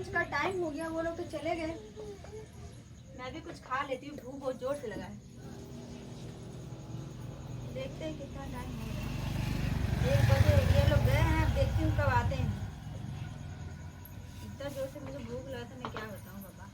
Lunch का time हो गया, वो लोग तो चले गए। मैं भी कुछ खा लेती हूँ, भूख बहुत जोर से लगा है। देखते हैं कितना टाइम हो गया। 1 बजे ये लोग गए हैं, अब देखती हूँ कब आते हैं। इतना जोर से मुझे भूख लगा था, मैं क्या बताऊँ बाबा।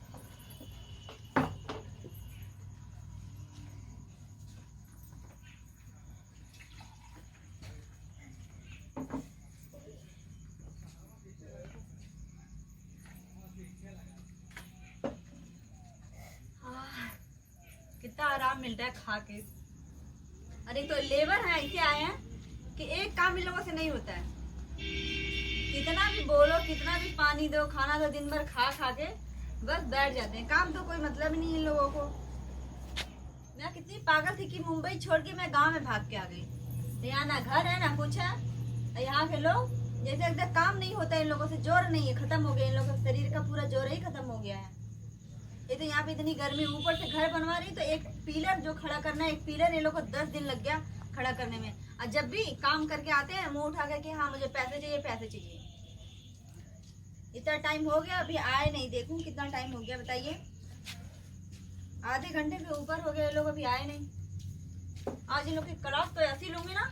कितना आराम मिलता है खा के। अरे तो लेबर है, ऐसे आए हैं कि एक काम इन लोगों से नहीं होता है। कितना भी बोलो, कितना भी पानी दो, खाना दो, दिन भर खा खा के बस बैठ जाते हैं। काम तो कोई मतलब ही नहीं इन लोगों को। मैं कितनी पागल थी कि मुंबई छोड़ के मैं गांव में भाग के आ गई। यहाँ ना घर है ना कुछ है। यहाँ के लोग जैसे एकदम काम नहीं होता है, इन लोगों से जोर नहीं है, खत्म हो गया। इन लोगों का शरीर का पूरा जोर ही खत्म हो गया है। ये तो यहाँ पे इतनी गर्मी, ऊपर से घर बनवा रही तो एक पिलर जो खड़ा करना है, एक पिलर ये लोग को 10 दिन लग गया खड़ा करने में। और जब भी काम करके आते हैं मुंह उठा के हाँ मुझे पैसे चाहिए, पैसे चाहिए। इतना टाइम हो गया, अभी आए नहीं। देखूं कितना टाइम हो गया बताइए। आधे घंटे के ऊपर हो गया, ये लोग अभी आए नहीं। आज इन लोग की क्लास तो ऐसी लूंगी ना,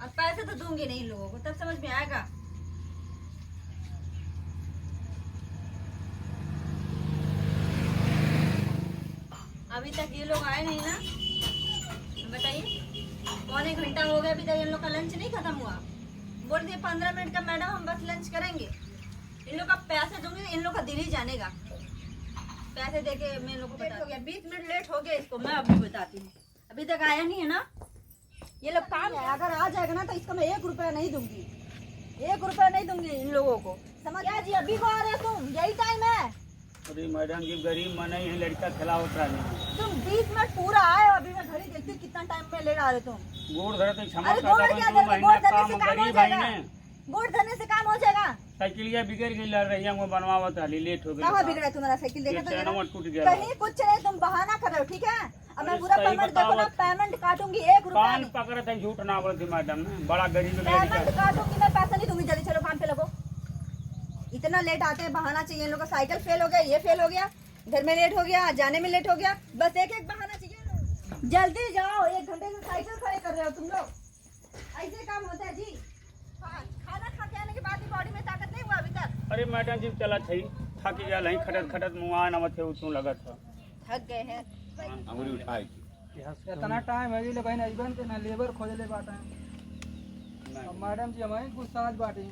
और पैसे तो दूंगी नहीं इन लोगों को, तब समझ में आएगा। अभी तक ये लोग आए नहीं ना, बताइए। 1.25 घंटा हो गया, अभी तक इन लोग का लंच नहीं खत्म हुआ। बोल दिए 15 मिनट का मैडम, हम बस लंच करेंगे। इन लोग का पैसे दूंगी, इन लोग का दिल ही जानेगा। पैसे देके मैं लोग को बता हो गया, 20 मिनट लेट हो गया इसको। मैं अभी बताती हूँ, अभी तक आया नहीं है ना। ये लोग काम है, अगर आ जाएगा ना तो इसको मैं 1 रुपया नहीं दूंगी। 1 रुपया नहीं दूंगी इन लोगों को, समझ गया जी। अभी को आ रहे तुम, यही टाइम है। अरे मैडम जी गरीब मना ही है, लड़का खिला होता नहीं। तुम 20 मिनट पूरा आए हो, अभी मैं घड़ी देखती हूँ कितना टाइम में लेट आ रहे तुम। गोड़ धरे तो क्षमा अरे करता गोड़ हूं, क्या 2 धरने, महीना गोड़ धरने काम से काम हो गरीब भाई जाएगा। ने गोड़ धरने से काम हो जाएगा। साइकिलिया बिगड़ गई, लड़ रही है वो बनवावत वाली, लेट हो गई। कहाँ बिगड़ा तुम्हारा साइकिल, देखा तो चैनवा टूट गया। कहीं कुछ नहीं, तुम बहाना कर रहे हो, ठीक है। अब मैं अरे पूरा सही पेमेंट देखो ना, बताओ। पेमेंट काटूंगी 1 रुपया कान नहीं। पकड़े थे, झूठ ना बोलती मैडम ने, बड़ा गरीब पेमेंट काटूंगी मैं, पैसा नहीं दूंगी। जल्दी चलो काम पे लगो। इतना लेट आते हैं, बहाना चाहिए इन लोग को। साइकिल फेल हो गया, ये फेल हो गया, घर में लेट हो गया, जाने में लेट हो गया, बस एक एक बहाना चाहिए। जल्दी जाओ, 1 घंटे से साइकिल खड़े कर रहे हो तुम लोग। ऐसे काम होता है जी। खाना खा के आने के बाद भी बॉडी में ताकत नहीं हुआ अभी तक। अरे मैडम जी चला थी, थक गया नहीं, खटत खटत मुँह न मथे उतू लगा था। थक गए हैं। अंगुली उठाई इतना टाइम है जी, कहीं हस्बैंड के ना लेबर खोजले बाटा अब मैडम जी हमारे गुस्सा बाटे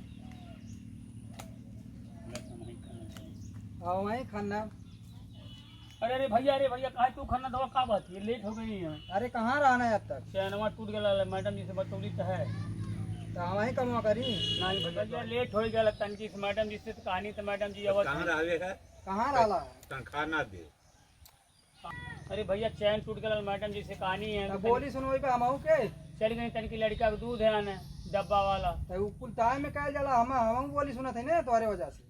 और वहीं खाना। अरे अरे भैया कहा तू खाना दवा का बात है, लेट हो गई है। अरे कहाँ रहना है अब तक, चैनवा टूट गया, मैडम जी से बतौली तो है तो वहीं कमा करी। नहीं भैया लेट हो गया तनकी से, मैडम जी से कहानी तो मैडम जी अवध कहाँ रहे है कहाँ रहला तनख्वाह ना दे। अरे भैया चैन टूट गया, मैडम जी से कहानी है। तो बोली सुनो पे हम के चल गई तनकी लड़का का दूध है आने डब्बा वाला, तो कुल टाइम में कह जाला हम बोली सुना थे ना तुम्हारे वजह से।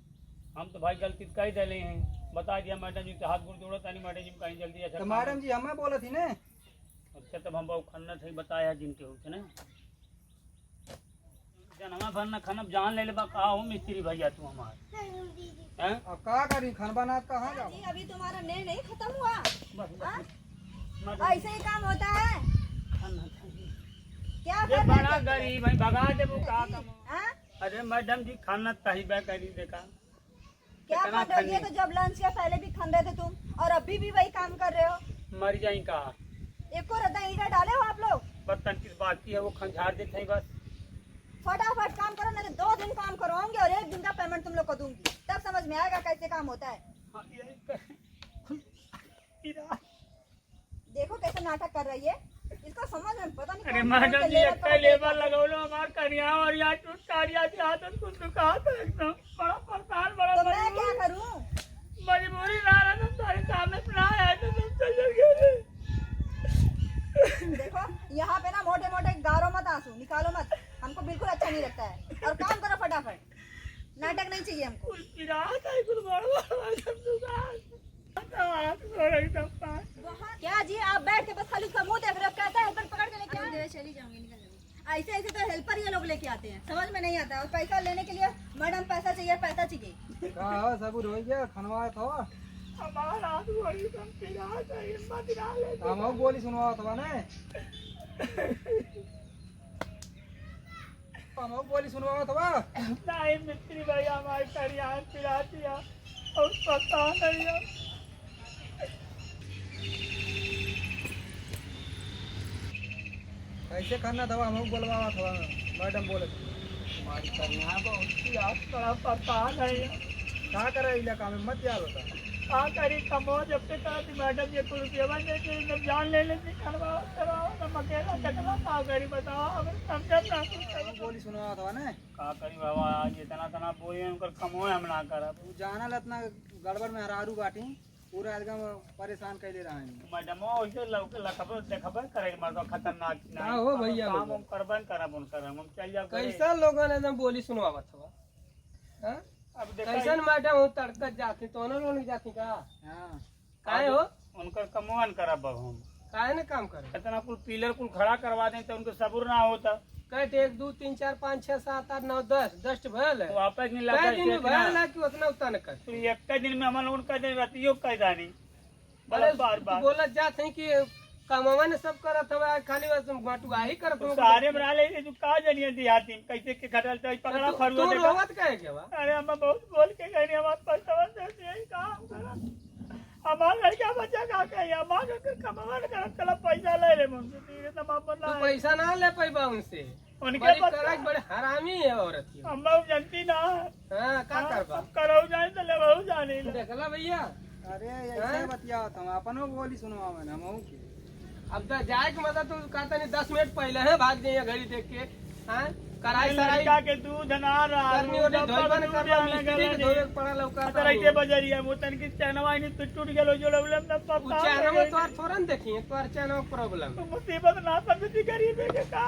हम तो भाई गलती कर ही डले हैं, बता दिया मैडम जी तो हाथ गुड़ जोड़ो तानी मैडम जी कहीं जल्दी अच्छा। तो मैडम जी हमें बोला थी ना। अच्छा तब हम बहुत खन्ना थे बताया जिनके होते ना जनवा भरना खाना जान ले बा कहा हो मिस्त्री भैया तू हमारे हैं। अब का करी खान बना कहाँ जाओ। जी अभी तुम्हारा नेल नहीं खत्म हुआ। हाँ? मैडम ऐसे ही काम होता है। खाना क्या ये कर बड़ा रहे थे? गरीब है, भगा दे वो का जी, हाँ? अरे मैडम जी खाना तहीबा करी देखा क्या कितना कर रहे हो? ये तो जब लंच के पहले भी खन रहे थे तुम, और अभी भी वही काम कर रहे हो। मर जाई कहा एक और रद्दा ईटा डाले हो आप लोग। बर्तन किस बात की है, वो खंझार देते हैं बस। फटाफट काम करो, नहीं तो 2 दिन काम करवाऊंगी और 1 दिन का पेमेंट तुम लोग को दूंगी, तब समझ में आएगा कैसे काम होता है। हाँ, यही कर- देखो कैसे नाटक कर रही है, इसको समझ में पता नहीं। अरे कौन मैडम कौन जी से एक लेबर लगौलो हमार करिया और या टूट कारिया की आदत कुछ दुखा तो एकदम बड़ा परेशान बड़ा तो मैं क्या करूं? मजबूरी ना रहा तुम सारे सामने सुना है तो तुम चल गए। देखो यहाँ पे ना मोटे मोटे गारो मत, आंसू निकालो मत, हमको बिल्कुल अच्छा नहीं लगता है। और काम करो फटाफट, नाटक नहीं चाहिए हमको। कुछ पिरात है कुछ बड़ा सब दुकान एकदम पास। क्या जी आप बैठ के बस खाली उसका मुंह देख रहे हो, कहता है हेल्पर पकड़ के लेके आओ। चली जाऊंगी, निकल जाऊंगी। ऐसे ऐसे तो हेल्पर ये लोग लेके आते हैं, समझ में नहीं आता है। और पैसा लेने के लिए मैडम पैसा चाहिए पैसा चाहिए। का हो सबूर हो गया खनवा था हमारा हाथ गोली तुम पिला तो हिम्मत ना ले हम बोली सुनवा था ने हम बोली सुनवा था नहीं मिस्त्री भाई हमारी करिया पिला दिया और पता नहीं है कैसे खाना था हम बोलवा था मैडम बोले हमारी करिया बहुत याद बड़ा पता नहीं है का करे इलाका में मत यार होता हाँ करी कमो जब तक थी मैडम ये कुछ रुपया बन देती जब जान ले लेती करवाओ करवाओ तब अकेला चकला का करी बताओ अगर समझ ना हम बोली सुनवा था ने का करी बाबा आज इतना तना बोले उनकर कमो हम ना करा तू जाना लतना गड़बड़ में हरारू बाटी पूरा एकदम परेशान कर ले रहा है मैडम वैसे लौके लखबर देखबर करे मतलब खतरनाक का हो भैया काम हम करबन करब उन करम हम चल जाओ कैसा लोगों ने एकदम बोली सुनवावत हवा हां अब देखा कैसन मैडम हो तड़कत जाती तो न लोग जाती का हां काहे हो उनकर कमोहन करब हम काहे ने काम करे इतना कुल पिलर कुल खड़ा करवा दें तो उनको सबूर ना होता कट 1 2 3 4 5 6 7 8 9 10 10 भयल है वापस नहीं कई लगा दिन भयल है कि उतना उतना न कर तो एक दिन में हम लोग का दिन रतियो कह जानी अरे बार तू बार बोलत जात है कि कमावा ने सब करत हवा खाली बस बाटुआ ही करत तो हो सारे बना ले जो का जनिए देहाती में कैसे के घटल तो पकड़ा फरवा तू देखा रोवत काहे के बा अरे हम बहुत बोल के गए हमारे पैसा देते हैं काम करा हमारा लड़का बच्चा का कहे हमारे कमावन कर कल पैसा ले ले मुझसे धीरे तो बाप तू पैसा ना ले पैबा उनसे उनके बड़ी पास करक बड़े हरामी है औरत ये हम लोग जानती ना हां का करबा करो जाए तो ले बहु जाने देखला भैया अरे ऐसे बतिया तुम अपनो बोली सुनवा में हम के अब तो जाए के मतलब तू कहता नहीं 10 मिनट पहले है भाग जाइए घड़ी देख के हाँ कराई सराई लड़का के दूध ना रहा करनी होती धोइबन करना मिस्त्री के धोए के पड़ा लौका तरह बजरिया मुतन की चैनवा नहीं तो टूट गेलो जो लेवल में पप्पा चैनल में तोर थोरन देखिए तोर चैनल प्रॉब्लम मुसीबत ना समझी गरीब के का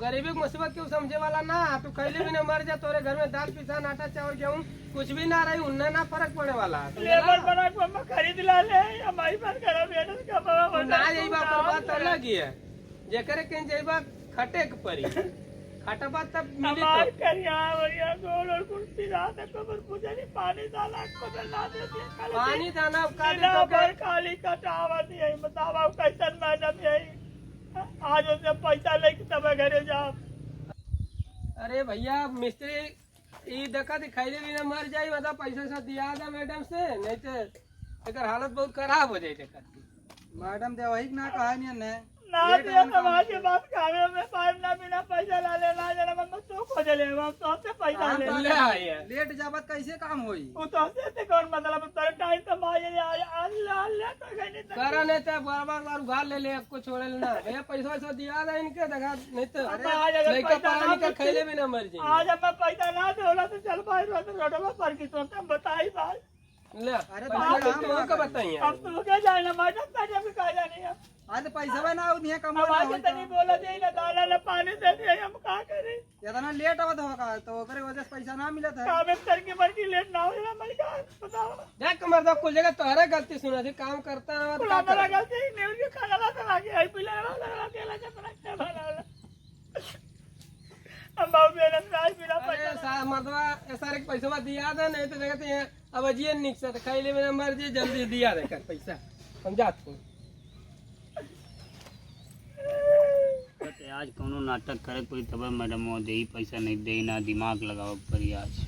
गरीबी की मुसीबत क्यों समझे वाला ना तू खैले भी ना मर जा तोरे घर में दाल पिसान आटा चावल गेहूं कुछ भी ना रही उनने ना फर्क पड़े वाला लेबर बना को हम खरीद ला ले हमारी बात करो मेहनत का बाबा ना जाइबा पर बात अलग ही है जेकरे के जाइबा खटे के परी खटबा तब मिली हमार तो करिया वरिया गोल और कुर्सी रात कबर पूजा नहीं पानी डाला बदल ना देती पानी दाना का बिना तो पर खाली कटावत है बतावा कैसन मैडम यही आज उसने पैसा लेके तब घरे जाओ अरे भैया मिस्त्री ये देखा दिखाई भी ना मर जाये मतलब पैसा से दिया था मैडम से नहीं तो एकर हालत बहुत खराब हो जाए देखा मैडम दे वही ना कहा नहीं ने ना दिया समाज के बात खावे में पाइप ना बिना पैसा ला ले ना जरा मैं तो खोज ले हम तो से पैसा ले ले आइए लेट जाबत कैसे काम होई वो तो से कौन मतलब तर टाइम तो माये आज ला ले तो गई करा नहीं तो बार बार उघार ले ले आपको छोड़े ना भैया पैसा वैसा दिया था इनके देखा नहीं तो आज अगर लड़का पैसा पानी का ना खैले भी ना मर जाए आज अब मैं पैसा ना दोला तो चल भाई रोड में पर की तो बताई बात ले अरे अरे बाप तुमको बताइए अब तो क्या जाना मैडम ताजा भी कहा जानी है आज पैसा ना उन्हें कमा अब आज तनी बोला दे ना दाना ना पानी दे दिया हम का करें इतना लेट आवत होगा तो ओकरे वजह से पैसा ना मिलत है काम सर की बड़की लेट ना हो मैं का बताओ देख कमर दो कुल जगह तोहरा गलती सुना थी काम करता है और पुला क्या मेरा करे? गलती नहीं उनके खाना ला कर आके आई पिला ला के ला चपरा के बना हम बाबू मेरे साथ बिना अरे पैसा मर्दवा ऐसा रे पैसा दिया था नहीं तो देखते हैं अब अजिए निक से तो खैले में मर जाए जल्दी दिया दे कर पैसा समझा तू आज कोनो नाटक करे कोई तब मैडम दे पैसा नहीं दे ना दिमाग लगाओ पर आज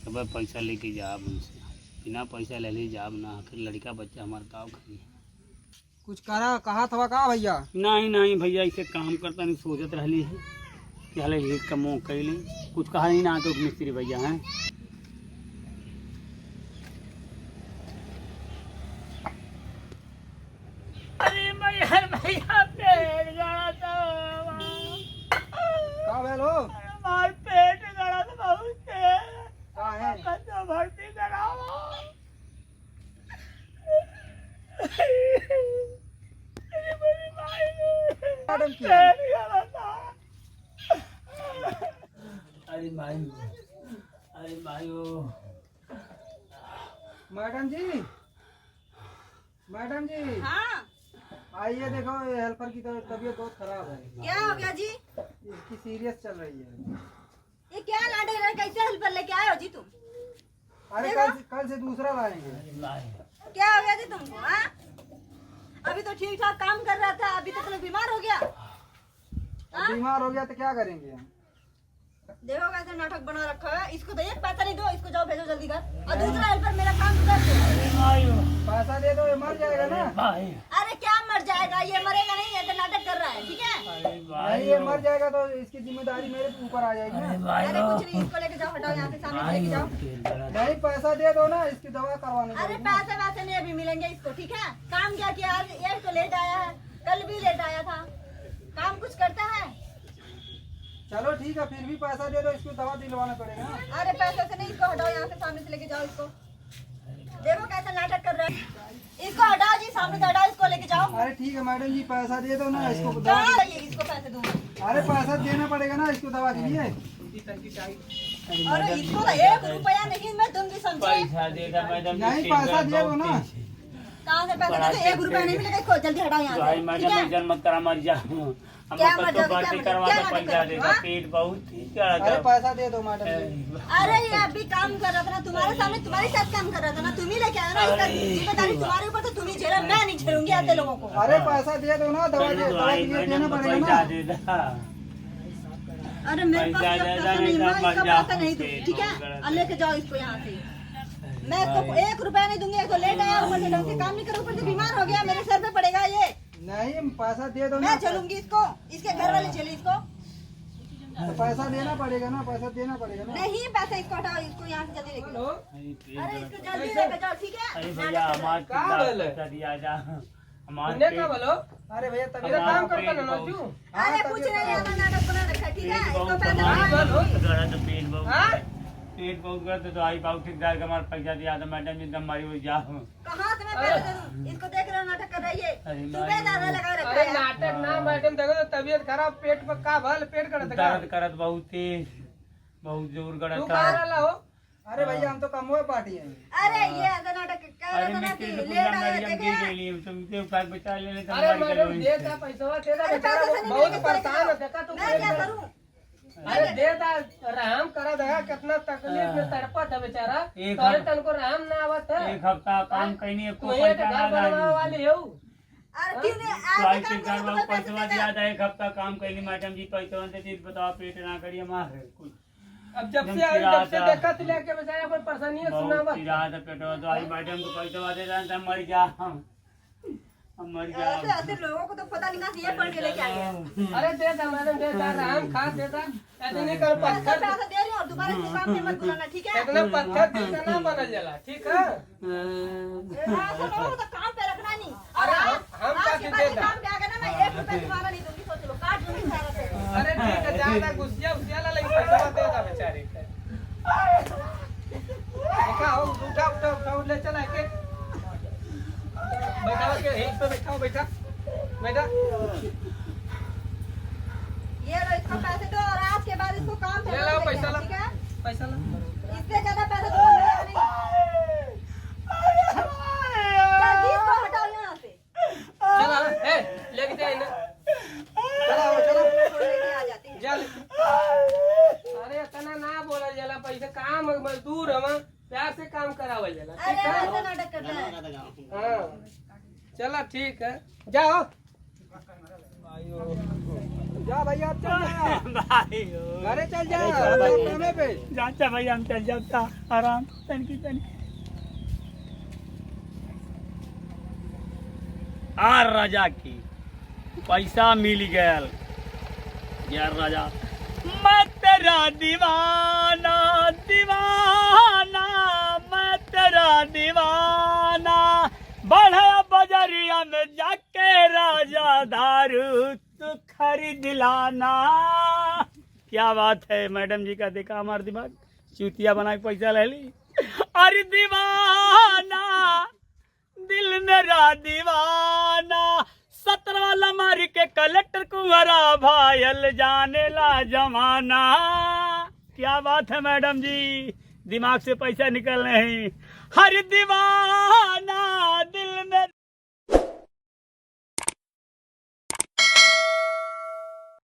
तब पैसा लेके जाब उनसे बिना पैसा ले ले जाब ना आखिर लड़का बच्चा हमारे का खाई कुछ करा कहा था का भैया नहीं नहीं भैया इसे काम करता नहीं सोचत रहली है कि हले ये कमो कैली कुछ कहा नहीं ना तो मिस्त्री भैया हैं अरे भैया भैया पेट गड़ा था का भेलो हमार पेट गड़ा था बहुत से का है तो भर्ती कराओ अरे मेरी माई मैडम की पेट गड़ा था अरे भाई मैडम जी हाँ आइए देखो ये हेल्पर की तबीयत बहुत खराब है क्या हो गया जी इसकी सीरियस चल रही है ये क्या लाडे रहे कैसे हेल्पर लेके आए हो जी तुम अरे कल से दूसरा लाएंगे। क्या हो गया थी तुमको? हाँ, अभी तो ठीक ठाक काम कर रहा था, अभी तो तुम बीमार हो गया। हाँ? बीमार हो गया तो क्या करेंगे हम? देखो कैसे नाटक बना रखा है। इसको तो एक पैसा नहीं दो, इसको जाओ भेजो जल्दी घर। और दूसरा हेल्पर मेरा काम कर दो। पैसा दे दो, ये मर जाएगा ना। अरे क्या मर जाएगा, ये मरेगा नहीं, ये तो नाटक कर रहा है, ठीक है? नहीं, ये मर जाएगा तो इसकी जिम्मेदारी मेरे ऊपर आ जाएगी ना। अरे कुछ नहीं, इसको लेके जाओ, हटाओ यहाँ से, सामने से लेके जाओ। नहीं, पैसा दे दो ना, इसकी दवा करवाने अरे पैसे वैसे नहीं अभी मिलेंगे इसको, ठीक है? काम क्या किया, आज एक तो लेट आया है, कल भी लेट आया था। काम कुछ करता है? चलो ठीक है, फिर भी पैसा दे दो, इसको दवा दिलवाना पड़ेगा ना। अरे पैसे से नहीं, इसको हटाओ यहाँ से, सामने से लेके जाओ इसको। देखो कैसा नाटक कर रहा है। इसको हटाओ जी, सामने से हटाओ, इसको लेके जाओ। अरे ठीक है मैडम जी, पैसा दे दो ना, इसको दवा। कहाँ रहिए, इसको पैसे दूंगा। अरे पैसा देना पड़ेगा ना, इसको दवा के लिए। अरे इसको तो 1 रुपया नहीं मैं दूंगी, समझे? पैसा देगा मैडम नहीं, पैसा दे दो ना। कहाँ से पैसा दे? 1 रुपया नहीं मिलेगा, इसको जल्दी हटाओ यहाँ से, ठीक मैडम है? इधर मत करा, मर जाओ। हम क्या तो मर जाओगे, बातें क्या करवा मर के जाओगे? पैसा देगा, हाँ? पेट बहुत ही चढ़ा अरे पैसा दे दो मैडम जी। अरे ये अभी काम कर रहा था ना, तुम्हारे सामने तुम्हारे साथ काम कर रहा था ना, तुम ही लेके आए ना, इसका जिम्मेदारी तुम्हारे ऊपर, तो तुम ही झेलो, मैं नहीं झेलूंगी ऐसे लोगों को। अरे पैसा दे दो ना, दवा के लिए देना पड़ेगा पैसा ना। दे दा। अरे मेरे पास पैसा जब दे पैसा दो, नहीं, मैं मर इसका जाओ। पैसा नहीं दूंगी, ठीक है? और लेके जाओ इसको यहाँ से। मैं इसको 1 रुपया नहीं दूंगी, इसको लेट आया, ऊपर से ढंग से काम नहीं करो, ऊपर से बीमार हो गया, मेरे सर पे पड़ेगा ये। नहीं, पैसा दे दो ना। मैं झेलूंगी इसको, इसके घर वाले झेले इसको। तो पैसा देना पड़ेगा ना, पैसा देना पड़ेगा ना। नहीं पैसा, इसको हटाओ, इसको यहाँ से जल्दी लेके जाओ। अरे इसको जल्दी लेके जाओ, ठीक है? अरे भैया हमारे का बोले? पैसा दिया जा हमारे इन्हें क्या बोलो? अरे भैया मेरा तबीयत काम करता ना नौजू। अरे कुछ नहीं, आधा नाटक बना रखा है, ठीक है? इसको पैसा पेट बहुत हाँ? पेट बहुत गलत तो आई बहुत ठेकेदार का हमारा पैसा दिया था मैडम जी, दम मारी हुई जाओ। कहाँ से मैं पैसा दे दूं? इसको देख रहे हो नाटक कर रही है, अरे सुबह लगा रखा अरे है। नाटक ना मैडम, देखो तो तबीयत खराब, पेट पर का भल, पेट करत का। दर्द करत बहुत तेज, बहुत जोर तू करत कहाँ रहला हो? अरे भैया हम तो कमोए पार्टी हैं। अरे ये आधा नाटक कर रहा अरे था ना मिस्त्री कि तो लेट पूरा आया, मरियम देखे? दी गई तुम ते उपाय बचा ले ले अरे मैडम दे दा पैसा, दे दा, अरे बेचारा पैसा नहीं बहुत मिलेगा, परेशान है, देखा तू मैं क्या पेट में। करूं? अरे दे दा, रहम करा दगा, कितना तकलीफ में तड़पत है बेचारा। एक तोरे हम- तनको रहम ना आवत है। एक हफ्ता काम कहीं नहीं तू ये तो घर बनवा वाली हो। अरे क्यों नहीं तो आज आई काम के घर करो तो में पैसा पैसा देगा। दिया था, एक हफ्ता काम कहीं नहीं मैडम जी, पैसा दे बताओ पेट ना करिए मार कुछ अब जब एकदम से आई, चिढ़ा जब से था। देखा तो लेके बेचारा पर परेशानी है, सुनावत। बहुत चिढ़ा था पेटवा, तो आई मैडम को पैसा दे रहा था, मर गया हम मर ऐसे गया। ऐसे लोगों को तो पता नहीं कहाँ से ये पढ़ के लेके आए हैं। अरे दे दा मैडम, दे दा, रहम खा दे दा। ऐसे नहीं कर, पैसा पत्थर पैसा दे रही हूँ और दोबारा इसको काम में मत बुलाना, ठीक है? इतना पत्थर दिल का ना बनल जाला, ठीक है? ऐसे लोगों को तो काम पे रखना नहीं। और अरे आज हम आज का के दे बाद ये दा। काम पे आ गया ना, मैं 1 रुपया तुम्हारा नहीं दूंगी, सोच लो, काट दूंगी सारा पैसा। अरे ठीक है, ज्यादा गुस्सिया उसिया ला, लेकिन पैसा दे दा बेचारे के। देखा हो, उठा उठा उठा, ले चला के बैठा के यहीं पे बैठा बैठा बैठा। ये लो, इसको पैसे दो और आज के बाद इसको काम पे ले मत लो लेके पैसा आना, ला, ठीक है? पैसा ला। इससे ज्यादा पैसा दो नहीं। जल्दी इसको हटाओ यहाँ से। चला ए लेके जा इन्हें, चलो चलो। लेके आ जाती है। जा ले। अरे इतना ना बोला जाला, पैसा काम मजदूर हम प्यार से काम करावल जाला, अरे ठीक है? ऐसे नाटक करता है। हाँ चला ठीक है, जाओ। जा भैया, आप चल जा, भाई घरे चल जा, कामे पे। जाता भाई हम चल जाता आराम तनकी तनकी आर राजा की पैसा मिल गया यार राजा। मैं तेरा दीवाना दीवाना, मैं तेरा दीवाना, बढ़ा बजरिया में जाके राजा दारू तू खरीद लाना। क्या बात है मैडम जी का, देखा हमारा दिमाग चूतिया बना के पैसा ले ली। अरे दीवाना दिल मेरा दीवाना, 17 वाला मारी के कलेक्टर कुंवरा भायल जाने ला जमाना। क्या बात है मैडम जी, दिमाग से पैसा निकल नहीं। हर दीवाना दिल में